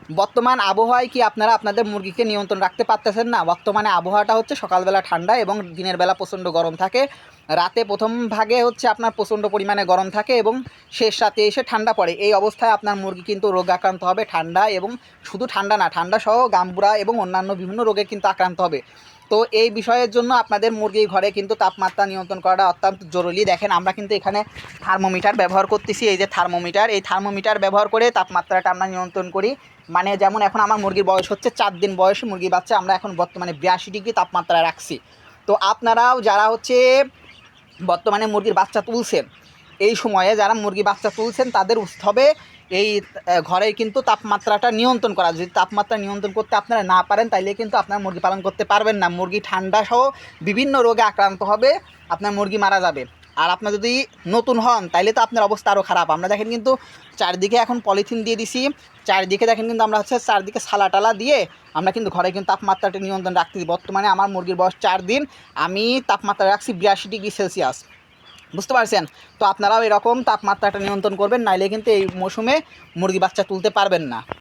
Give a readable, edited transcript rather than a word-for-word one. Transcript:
বর্তমান আবহাওয়ায় কি আপনারা আপনাদের মুরগিকে নিয়ন্ত্রণ রাখতে পারতেছেন না? বর্তমানে আবহাওয়াটা হচ্ছে সকালবেলা ঠান্ডা এবং দিনের বেলা প্রচণ্ড গরম থাকে। রাতে প্রথম ভাগে হচ্ছে আপনার প্রচণ্ড পরিমাণে গরম থাকে এবং শেষ রাতে এসে ঠান্ডা পড়ে। এই অবস্থায় আপনার মুরগি কিন্তু রোগাক্রান্ত হবে, ঠান্ডা এবং শুধু ঠান্ডা না, ঠান্ডা সহ গাম্বুরা এবং অন্যান্য বিভিন্ন রোগে কিন্তু আক্রান্ত হবে। তো এই বিষয়ের জন্য আপনাদের মুরগির ঘরে কিন্তু তাপমাত্রা নিয়ন্ত্রণ করাটা অত্যন্ত জরুরি। দেখেন আমরা কিন্তু এখানে থার্মোমিটার ব্যবহার করতেছি, এই যে থার্মোমিটার, এই থার্মোমিটার ব্যবহার করে তাপমাত্রাটা আমরা নিয়ন্ত্রণ করি। মানে যেমন এখন আমার মুরগির বয়স হচ্ছে 4 দিন বয়সী মুরগি বাচ্চা, আমরা এখন বর্তমানে 82 ডিগ্রি তাপমাত্রা রাখছি। তো আপনারাও যারা হচ্ছে বর্তমানে মুরগির বাচ্চা তুলছেন, এই সময়ে যারা মুরগি বাচ্চা তুলছেন তাদের উচিত হবে এই ঘরে কিন্তু তাপমাত্রাটা নিয়ন্ত্রণ করা। যদি তাপমাত্রা নিয়ন্ত্রণ করতে আপনারা না পারেন তাইলে কিন্তু আপনার মুরগি পালন করতে পারবেন না। মুরগি ঠান্ডা সহ বিভিন্ন রোগে আক্রান্ত হবে, আপনার মুরগি মারা যাবে। আর আপনার যদি নতুন হন তাইলে তো আপনার অবস্থা আরও খারাপ। আমরা দেখেন কিন্তু চারিদিকে এখন পলিথিন দিয়ে দিছি, চারিদিকে দেখেন কিন্তু আমরা হচ্ছে চারদিকে সালা টালা দিয়ে আমরা কিন্তু ঘরে কিন্তু তাপমাত্রাটা নিয়ন্ত্রণ রাখতেছি। বর্তমানে আমার মুরগির বয়স 4 দিন, আমি তাপমাত্রা রাখছি 82 ডিগ্রি সেলসিয়াস। বুঝতে পারছেন? তো আপনারাও এরকম তাপমাত্রাটা নিয়ন্ত্রণ করবেন, নাইলে কিন্তু এই মৌসুমে মুরগি বাচ্চা তুলতে পারবেন না।